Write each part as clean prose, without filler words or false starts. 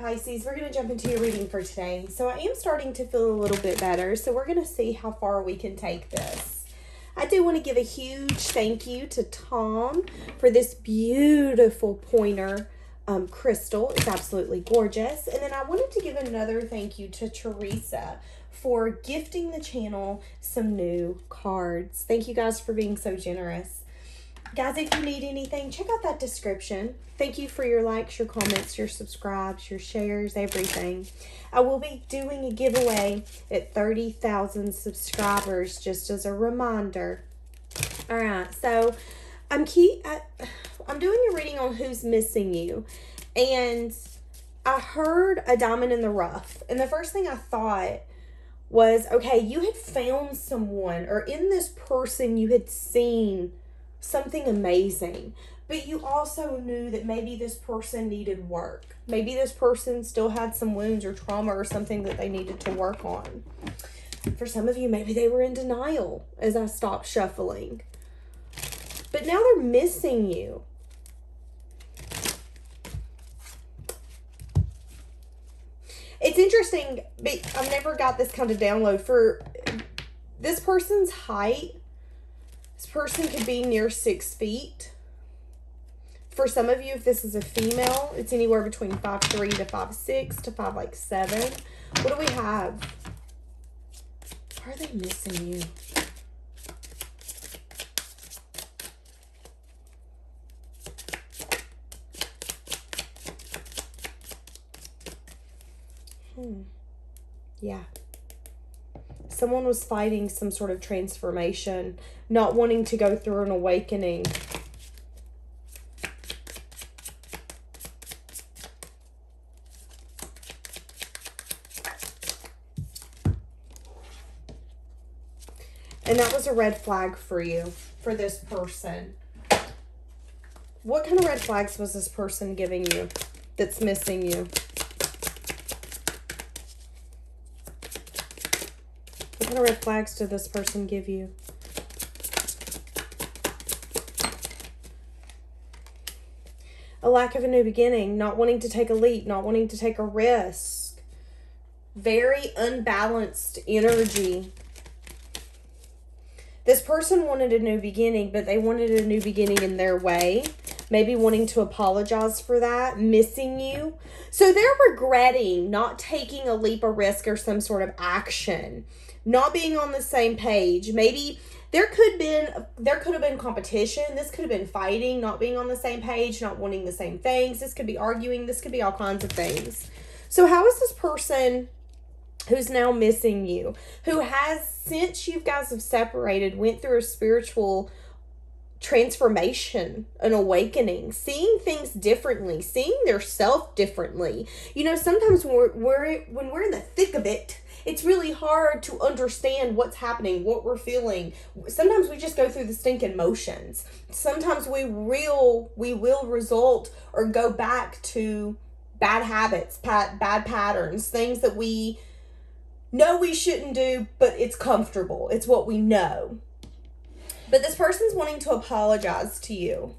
right, Pisces, we're going to jump into your reading for today. So I am starting to feel a little bit better. So we're going to see how far we can take this. I do want to give a huge thank you to Tom for this beautiful pointer crystal. It's absolutely gorgeous. And then I wanted to give another thank you to Teresa for gifting the channel some new cards. Thank you guys for being so generous. Guys, if you need anything, check out that description. Thank you for your likes, your comments, your subscribes, your shares, everything. I will be doing a giveaway at 30,000 subscribers, just as a reminder. All right, so I'm doing a reading on who's missing you. And I heard a diamond in the rough. And the first thing I thought was, okay, you had found someone, or in this person you had seen something amazing, but you also knew that maybe this person needed work. Maybe this person still had some wounds or trauma or something that they needed to work on. For some of you, maybe they were in denial as I stopped shuffling. But now they're missing you. It's interesting, but I've never got this kind of download. For this person's height, this person could be near 6 feet. For some of you, if this is a female, it's anywhere between 5'3" to 5'6" to 5'7". What do we have? Why are they missing you? Yeah. Someone was fighting some sort of transformation, not wanting to go through an awakening. And that was a red flag for you, for this person. What kind of red flags was this person giving you that's missing you? What kind of red flags did this person give you? A lack of a new beginning, not wanting to take a leap, not wanting to take a risk. Very unbalanced energy. This person wanted a new beginning, but they wanted a new beginning in their way. Maybe wanting to apologize for that, missing you. So they're regretting not taking a leap of risk or some sort of action. Not being on the same page. Maybe there could have been competition. This could have been fighting, not being on the same page, not wanting the same things. This could be arguing. This could be all kinds of things. So how is this person who's now missing you, who has, since you guys have separated, went through a spiritual transformation, an awakening, seeing things differently, seeing their self differently. You know, sometimes when we're in the thick of it, it's really hard to understand what's happening, what we're feeling. Sometimes we just go through the stinking motions. Sometimes we will result or go back to bad habits, bad patterns, things that we know we shouldn't do, but it's comfortable. It's what we know. But this person's wanting to apologize to you.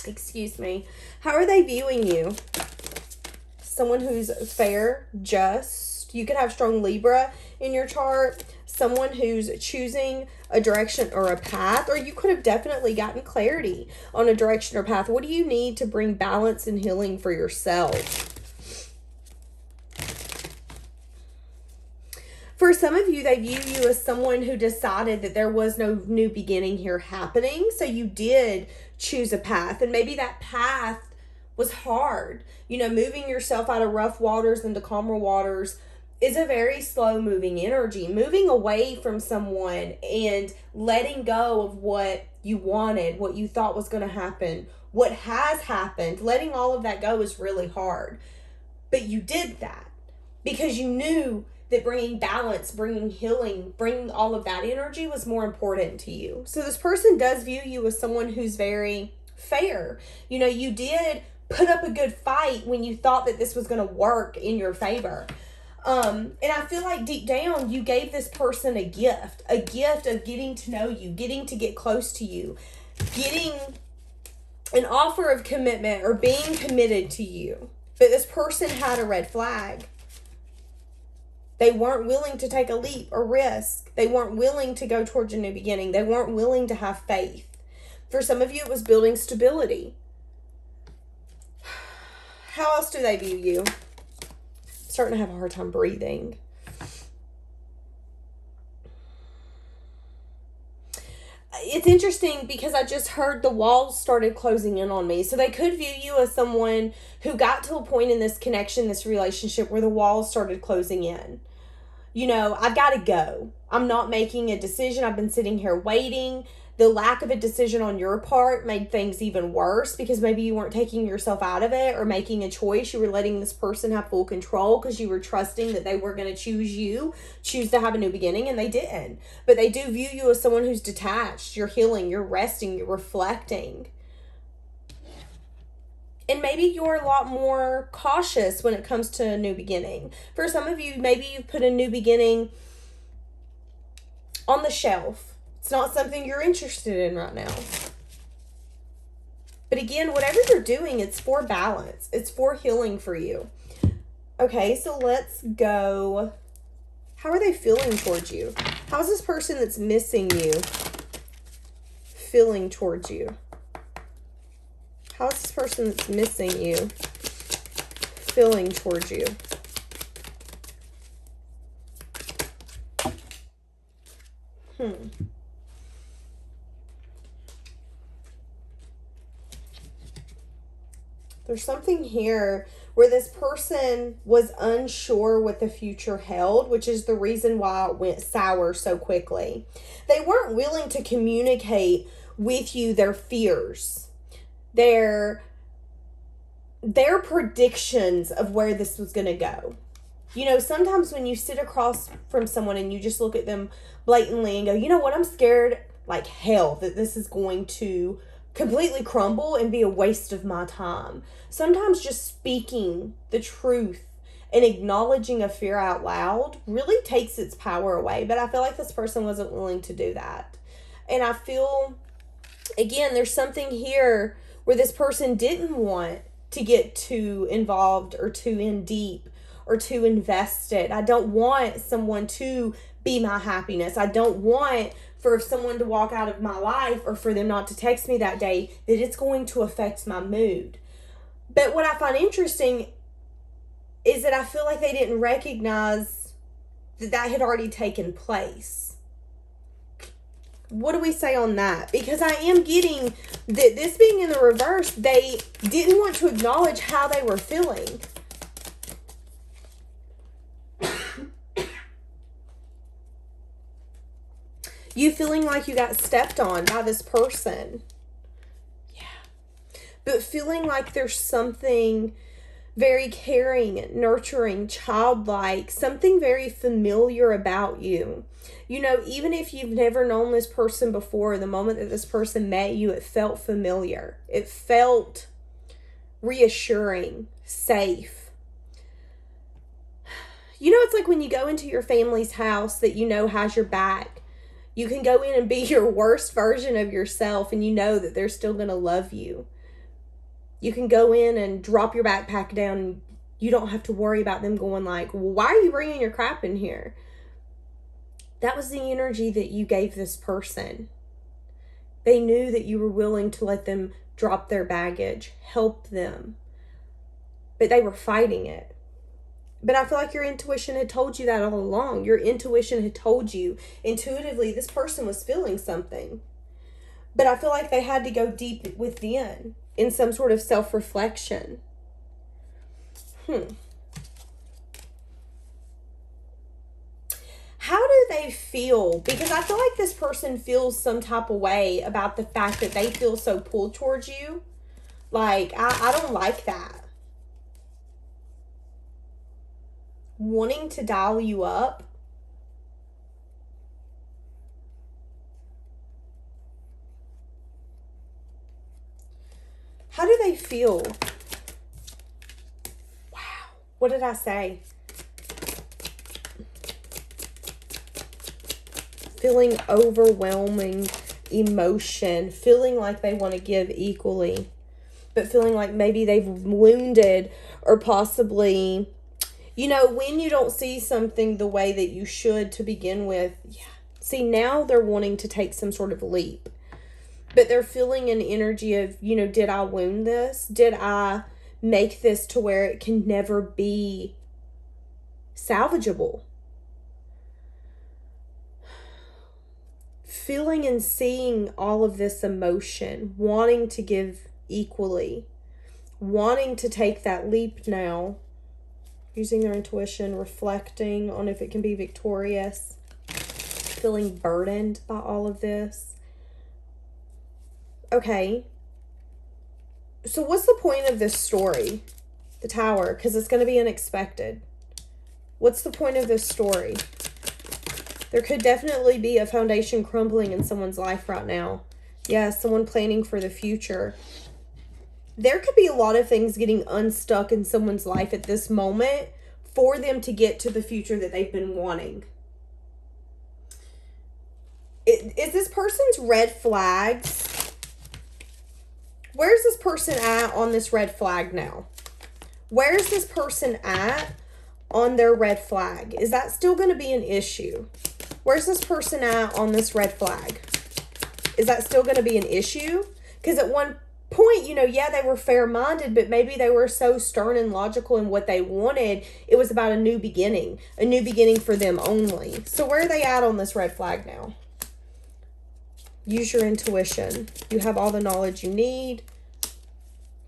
Excuse me. How are they viewing you? Someone who's fair, just. You could have strong Libra in your chart. Someone who's choosing a direction or a path. Or you could have definitely gotten clarity on a direction or path. What do you need to bring balance and healing for yourself? For some of you, they view you as someone who decided that there was no new beginning here happening. So you did choose a path. And maybe that path was hard. You know, moving yourself out of rough waters into calmer waters is a very slow moving energy. Moving away from someone and letting go of what you wanted, what you thought was going to happen, what has happened, letting all of that go is really hard. But you did that because you knew that bringing balance, bringing healing, bringing all of that energy was more important to you. So this person does view you as someone who's very fair. You know, you did put up a good fight when you thought that this was going to work in your favor. And I feel like deep down, you gave this person a gift of getting to know you, getting to get close to you, getting an offer of commitment or being committed to you. But this person had a red flag. They weren't willing to take a leap or risk. They weren't willing to go towards a new beginning. They weren't willing to have faith. For some of you, it was building stability. How else do they view you? I'm starting to have a hard time breathing. It's interesting because I just heard the walls started closing in on me. So they could view you as someone who got to a point in this connection, this relationship, where the walls started closing in. You know, I've got to go. I'm not making a decision. I've been sitting here waiting. The lack of a decision on your part made things even worse because maybe you weren't taking yourself out of it or making a choice. You were letting this person have full control because you were trusting that they were going to choose to have a new beginning, and they didn't. But they do view you as someone who's detached. You're healing, you're resting, you're reflecting. And maybe you're a lot more cautious when it comes to a new beginning. For some of you, maybe you've put a new beginning on the shelf. It's not something you're interested in right now. But again, whatever you're doing, it's for balance. It's for healing for you. Okay, so let's go. How are they feeling towards you? How's this person that's missing you feeling towards you? How's this person that's missing you feeling towards you? There's something here where this person was unsure what the future held, which is the reason why it went sour so quickly. They weren't willing to communicate with you their fears, their predictions of where this was going to go. You know, sometimes when you sit across from someone and you just look at them blatantly and go, you know what, I'm scared like hell that this is going to completely crumble and be a waste of my time. Sometimes just speaking the truth and acknowledging a fear out loud really takes its power away. But I feel like this person wasn't willing to do that. And I feel, again, there's something here where this person didn't want to get too involved or too in deep or too invested. I don't want someone to be my happiness. I don't want for someone to walk out of my life or for them not to text me that day that it's going to affect my mood. But what I find interesting is that I feel like they didn't recognize that that had already taken place. What do we say on that? Because I am getting that this being in the reverse, they didn't want to acknowledge how they were feeling. You feeling like you got stepped on by this person. Yeah. But feeling like there's something very caring, nurturing, childlike, something very familiar about you. You know, even if you've never known this person before, the moment that this person met you, it felt familiar. It felt reassuring, safe. You know, it's like when you go into your family's house that you know has your back. You can go in and be your worst version of yourself and you know that they're still going to love you. You can go in and drop your backpack down and you don't have to worry about them going like, well, why are you bringing your crap in here? That was the energy that you gave this person. They knew that you were willing to let them drop their baggage, help them. But they were fighting it. But I feel like your intuition had told you that all along. Your intuition had told you intuitively this person was feeling something. But I feel like they had to go deep within in some sort of self-reflection. How do they feel? Because I feel like this person feels some type of way about the fact that they feel so pulled towards you. Like, I don't like that. Wanting to dial you up. How do they feel? Wow. What did I say? Feeling overwhelming emotion. Feeling like they want to give equally. but feeling like maybe they've wounded or possibly, you know, when you don't see something the way that you should to begin with. Yeah. See, now they're wanting to take some sort of leap, but they're feeling an energy of, you know, did I wound this? Did I make this to where it can never be salvageable? Feeling and seeing all of this emotion, wanting to give equally, wanting to take that leap now, using their intuition, reflecting on if it can be victorious, feeling burdened by all of this. Okay, so what's the point of this story, the Tower? Because it's going to be unexpected. What's the point of this story? There could definitely be a foundation crumbling in someone's life right now. Yeah, someone planning for the future. There could be a lot of things getting unstuck in someone's life at this moment for them to get to the future that they've been wanting. Is this person's red flags? Where's this person at on this red flag now? Where's this person at on their red flag? Is that still going to be an issue? Where's this person at on this red flag? Is that still going to be an issue? Because at one point, you know, yeah, they were fair-minded, but maybe they were so stern and logical in what they wanted. It was about a new beginning for them only. So where are they at on this red flag now? Use your intuition. You have all the knowledge you need.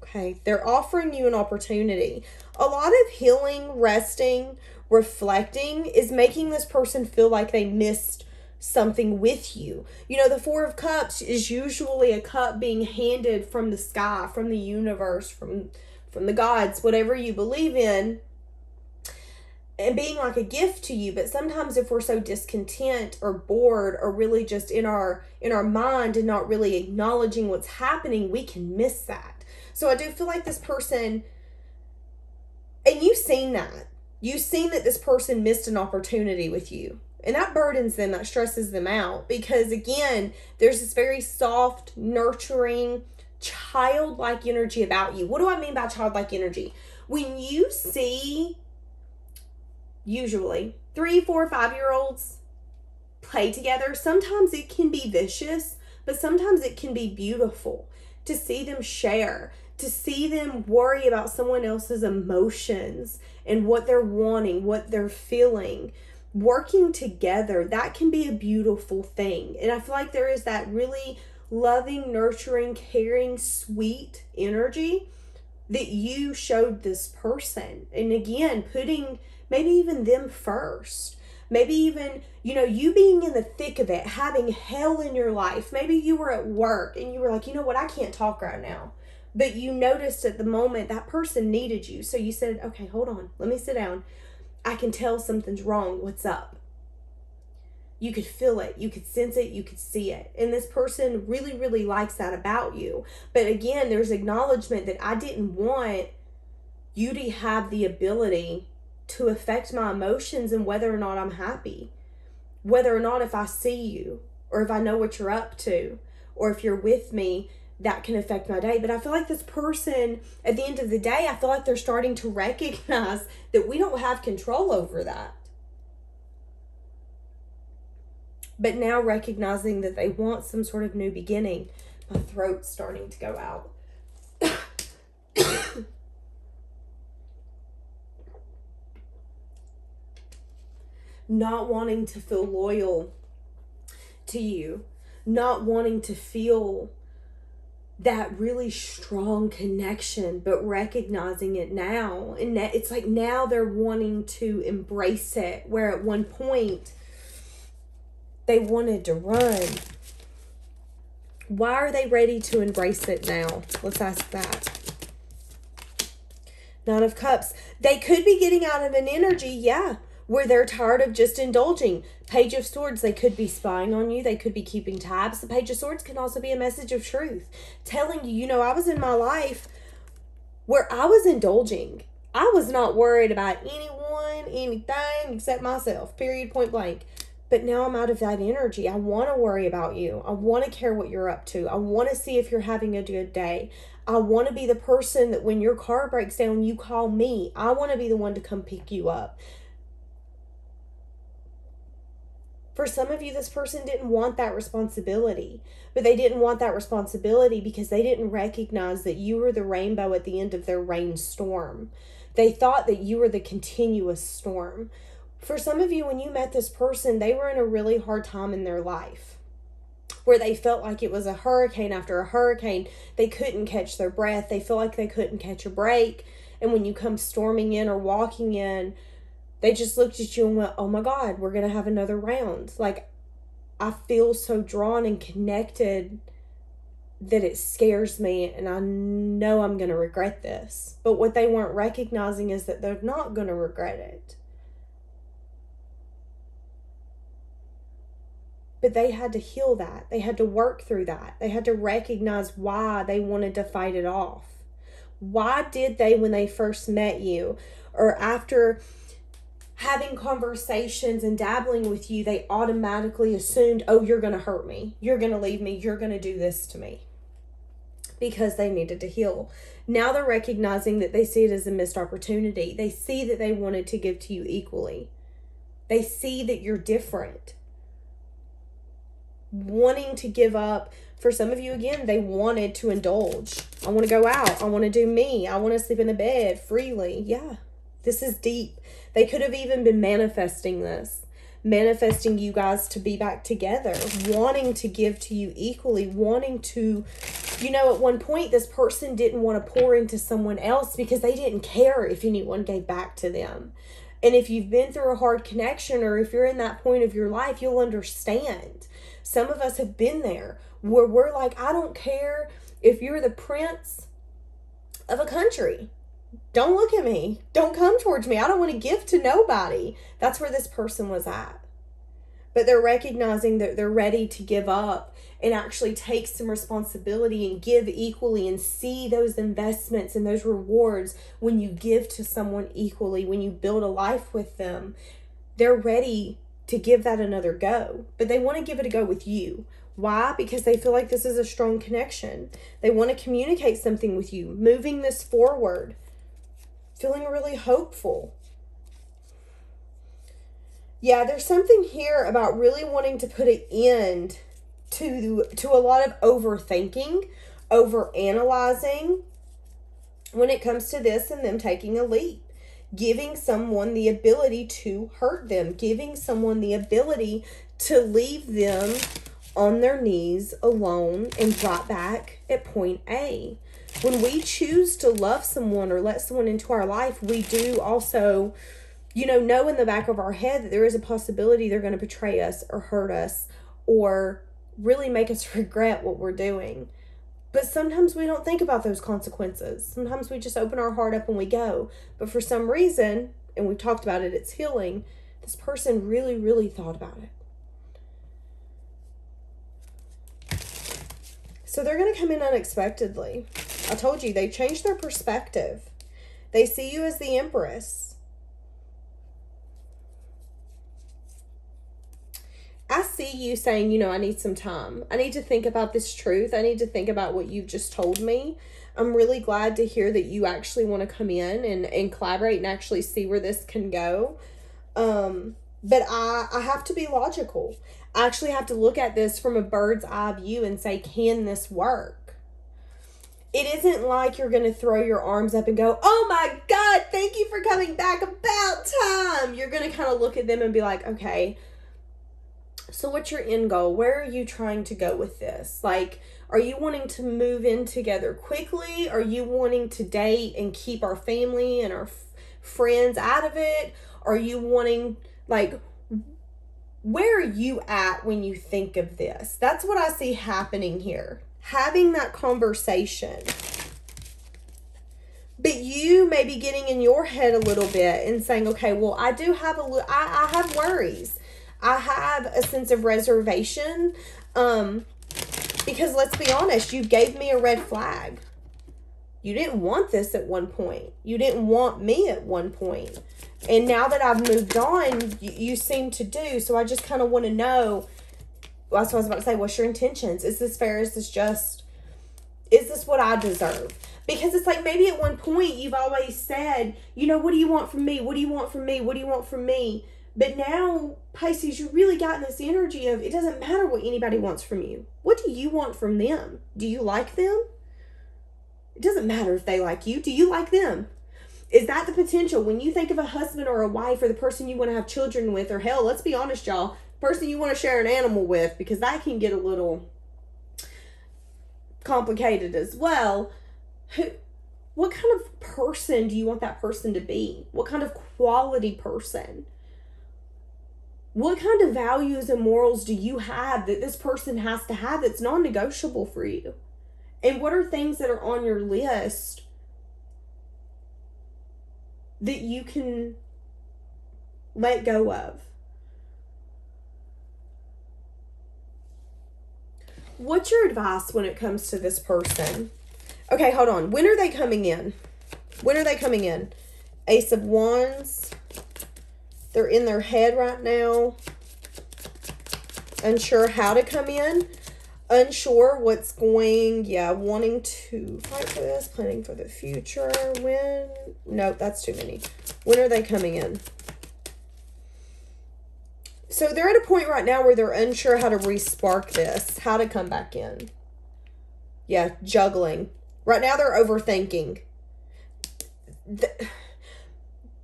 Okay, they're offering you an opportunity. A lot of healing, resting, reflecting is making this person feel like they missed something with you. You know, the Four of Cups is usually a cup being handed from the sky, from the universe, from the gods, whatever you believe in, and being like a gift to you. But sometimes if we're so discontent or bored or really just in our mind and not really acknowledging what's happening, we can miss that. So I do feel like this person, and you've seen that. You've seen that this person missed an opportunity with you. And that burdens them, that stresses them out. Because again, there's this very soft, nurturing, childlike energy about you. What do I mean by childlike energy? When you see, usually, 3, 4, 5-year-olds play together, sometimes it can be vicious, but sometimes it can be beautiful to see them share, to see them worry about someone else's emotions and what they're wanting, what they're feeling. Working together, that can be a beautiful thing. And I feel like there is that really loving, nurturing, caring, sweet energy that you showed this person. And again, putting maybe even them first. Maybe even, you know, you being in the thick of it, having hell in your life. Maybe you were at work and you were like, you know what, I can't talk right now. But you noticed at the moment that person needed you. So you said, okay, hold on, let me sit down. I can tell something's wrong. What's up? You could feel it. You could sense it. You could see it. And this person really, really likes that about you. But again, there's acknowledgement that I didn't want you to have the ability to affect my emotions and whether or not I'm happy. Whether or not if I see you or if I know what you're up to or if you're with me, that can affect my day. But I feel like this person, at the end of the day, I feel like they're starting to recognize that we don't have control over that. But now recognizing that they want some sort of new beginning. My throat's starting to go out. Not wanting to feel loyal to you. Not wanting to feel that really strong connection, but recognizing it now. And it's like now they're wanting to embrace it, where at one point they wanted to run. Why are they ready to embrace it now? Let's ask that. Nine of Cups. They could be getting out of an energy, yeah, where they're tired of just indulging. Page of Swords, they could be spying on you. They could be keeping tabs. The Page of Swords can also be a message of truth. Telling you, you know, I was in my life where I was indulging. I was not worried about anyone, anything except myself. Period, point blank. But now I'm out of that energy. I want to worry about you. I want to care what you're up to. I want to see if you're having a good day. I want to be the person that when your car breaks down, you call me. I want to be the one to come pick you up. For some of you, this person didn't want that responsibility, but they didn't want that responsibility because they didn't recognize that you were the rainbow at the end of their rainstorm. They thought that you were the continuous storm. For some of you, when you met this person, they were in a really hard time in their life where they felt like it was a hurricane after a hurricane. They couldn't catch their breath. They feel like they couldn't catch a break. And when you come storming in or walking in, they just looked at you and went, oh my God, we're going to have another round. Like, I feel so drawn and connected that it scares me, and I know I'm going to regret this. But what they weren't recognizing is that they're not going to regret it. But they had to heal that. They had to work through that. They had to recognize why they wanted to fight it off. Why did they, when they first met you, or after having conversations and dabbling with you, they automatically assumed, oh, you're going to hurt me. You're going to leave me. You're going to do this to me. Because they needed to heal. Now they're recognizing that they see it as a missed opportunity. They see that they wanted to give to you equally. They see that you're different. Wanting to give up. For some of you, again, they wanted to indulge. I want to go out. I want to do me. I want to sleep in the bed freely. Yeah, this is deep. They could have even been manifesting this. Manifesting you guys to be back together. Wanting to give to you equally. Wanting to, at one point, this person didn't want to pour into someone else because they didn't care if anyone gave back to them. And if you've been through a hard connection, or if you're in that point of your life, you'll understand. Some of us have been there where we're like, I don't care if you're the prince of a country. Don't look at me. Don't come towards me. I don't want to give to nobody. That's where this person was at. But they're recognizing that they're ready to give up and actually take some responsibility and give equally and see those investments and those rewards when you give to someone equally, when you build a life with them. They're ready to give that another go, but they want to give it a go with you. Why? Because they feel like this is a strong connection. They want to communicate something with you, moving this forward, feeling really hopeful. Yeah, there's something here about really wanting to put an end to a lot of overthinking, overanalyzing when it comes to this and them taking a leap. Giving someone the ability to hurt them. Giving someone the ability to leave them on their knees alone and right back at point A. When we choose to love someone or let someone into our life, we do also, know in the back of our head that there is a possibility they're going to betray us or hurt us or really make us regret what we're doing. But sometimes we don't think about those consequences. Sometimes we just open our heart up and we go. But for some reason, and we've talked about it, it's healing, this person really, really thought about it. So they're going to come in unexpectedly. I told you, they changed their perspective. They see you as the Empress. I see you saying, I need some time. I need to think about this truth. I need to think about what you've just told me. I'm really glad to hear that you actually want to come in and collaborate and actually see where this can go. But I have to be logical. I actually have to look at this from a bird's eye view and say, can this work? It isn't like you're going to throw your arms up and go, oh my God, thank you for coming back, about time. You're going to kind of look at them and be like, okay, so what's your end goal? Where are you trying to go with this? Like, are you wanting to move in together quickly? Are you wanting to date and keep our family and our friends out of it? Are you wanting, where are you at when you think of this? That's what I see happening here. Having that conversation. But you may be getting in your head a little bit and saying, okay, well, I do have I have worries. I have a sense of reservation, because let's be honest, you gave me a red flag. You didn't want this at one point. You didn't want me at one point. And now that I've moved on, you seem to do. So I just kind of want to know, that's what I was about to say, what's your intentions? Is this fair? Is this just? Is this what I deserve? Because it's like maybe at one point you've always said, you know, what do you want from me? What do you want from me? What do you want from me? But now, Pisces, you really got in this energy of it doesn't matter what anybody wants from you. What do you want from them? Do you like them? It doesn't matter if they like you. Do you like them? Is that the potential? When you think of a husband or a wife or the person you want to have children with, or hell, let's be honest, y'all, person you want to share an animal with, because that can get a little complicated as well. What kind of person do you want that person to be? What kind of quality person? What kind of values and morals do you have that this person has to have that's non-negotiable for you? And what are things that are on your list that you can let go of? What's your advice when it comes to this person? Okay, hold on. When are they coming in? When are they coming in? Ace of Wands. They're in their head right now. Unsure how to come in. Unsure what's going, wanting to fight for this, planning for the future. When? Nope, that's too many. When are they coming in? So they're at a point right now where they're unsure how to re-spark this, how to come back in. Yeah, juggling. Right now they're overthinking.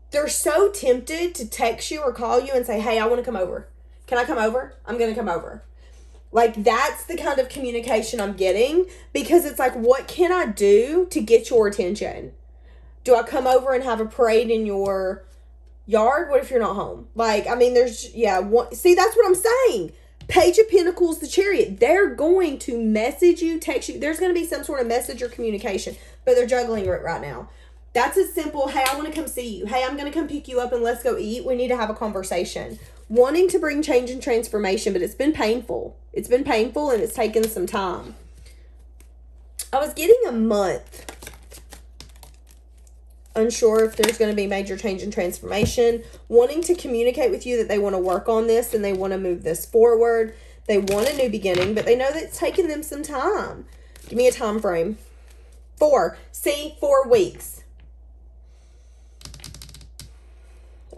They're so tempted to text you or call you and say, hey, I want to come over. Can I come over? I'm going to come over. Like, that's the kind of communication I'm getting, because it's like, what can I do to get your attention? Do I come over and have a parade in your yard? What if you're not home? Like, I mean, see, that's what I'm saying. Page of Pentacles, the Chariot. They're going to message you, text you. There's going to be some sort of message or communication, but they're juggling it right now. That's as simple, hey, I want to come see you. Hey, I'm going to come pick you up and let's go eat. We need to have a conversation. Wanting to bring change and transformation, but it's been painful. It's been painful and it's taken some time. I was getting a month. Unsure if there's going to be major change and transformation. Wanting to communicate with you that they want to work on this and they want to move this forward. They want a new beginning, but they know that it's taken them some time. Give me a time frame. 4 weeks.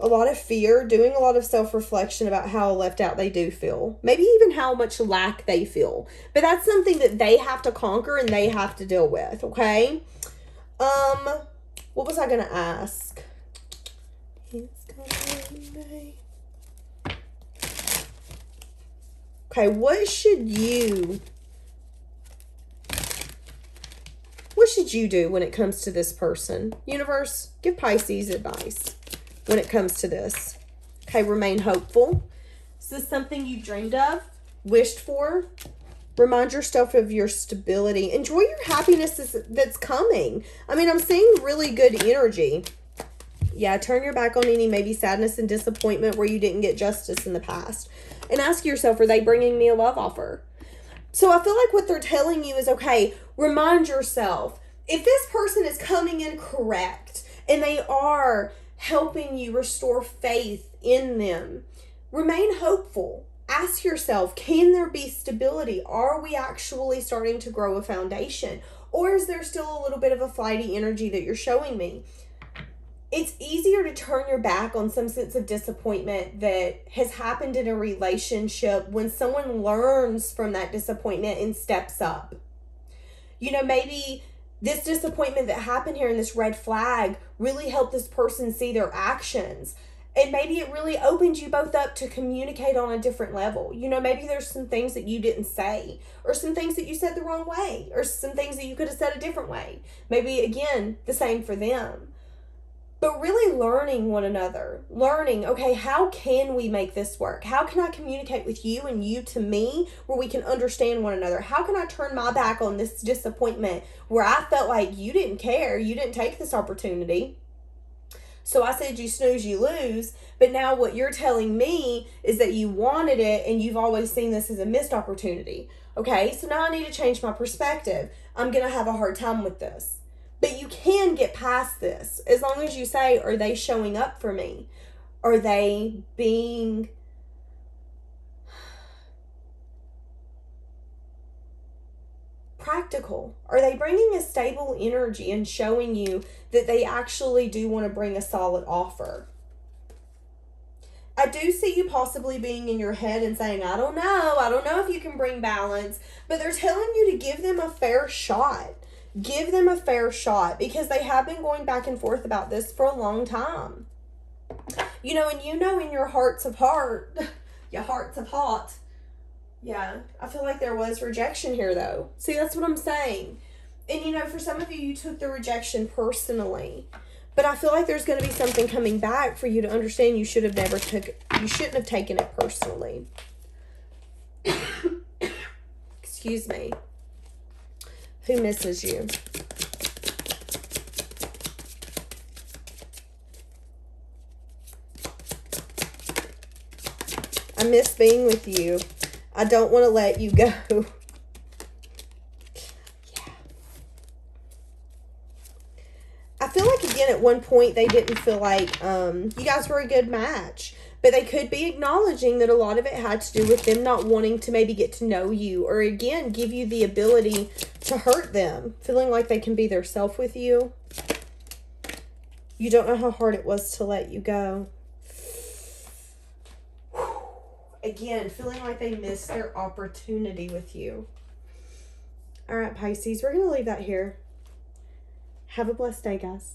A lot of fear, doing a lot of self-reflection about how left out they do feel. Maybe even how much lack they feel. But that's something that they have to conquer and they have to deal with, okay? What was I going to ask? Okay, what should you do when it comes to this person? Universe, give Pisces advice when it comes to this. Okay, remain hopeful. Is this something you dreamed of, wished for? Remind yourself of your stability. Enjoy your happiness that's coming. I mean, I'm seeing really good energy. Yeah, turn your back on any maybe sadness and disappointment where you didn't get justice in the past. And ask yourself, are they bringing me a love offer? So I feel like what they're telling you is, okay, remind yourself, if this person is coming in correct and they are helping you restore faith in them, remain hopeful. Ask yourself, can there be stability? Are we actually starting to grow a foundation? Or is there still a little bit of a flighty energy that you're showing me? It's easier to turn your back on some sense of disappointment that has happened in a relationship when someone learns from that disappointment and steps up. You know, maybe this disappointment that happened here and this red flag really helped this person see their actions. And maybe it really opened you both up to communicate on a different level. You know, maybe there's some things that you didn't say, or some things that you said the wrong way, or some things that you could have said a different way. Maybe, again, the same for them. But really learning one another. Learning, okay, how can we make this work? How can I communicate with you and you to me where we can understand one another? How can I turn my back on this disappointment where I felt like you didn't care, you didn't take this opportunity? So I said you snooze, you lose. But now what you're telling me is that you wanted it and you've always seen this as a missed opportunity. Okay, so now I need to change my perspective. I'm going to have a hard time with this. But you can get past this as long as you say, are they showing up for me? Are they being practical? Are they bringing a stable energy and showing you that they actually do want to bring a solid offer? I do see you possibly being in your head and saying, I don't know if you can bring balance, but they're telling you to give them a fair shot. Give them a fair shot, because they have been going back and forth about this for a long time. You know, and you know in your hearts of heart, your hearts of heart, yeah, I feel like there was rejection here though. See, that's what I'm saying. And you know, for some of you, you took the rejection personally. But I feel like there's going to be something coming back for you to understand you shouldn't have taken it personally. Excuse me. Who misses you? I miss being with you. I don't want to let you go. I feel like, again, at one point they didn't feel like you guys were a good match. But they could be acknowledging that a lot of it had to do with them not wanting to maybe get to know you. Or, again, give you the ability to hurt them. Feeling like they can be their self with you. You don't know how hard it was to let you go. Again, feeling like they missed their opportunity with you. All right, Pisces, we're going to leave that here. Have a blessed day, guys.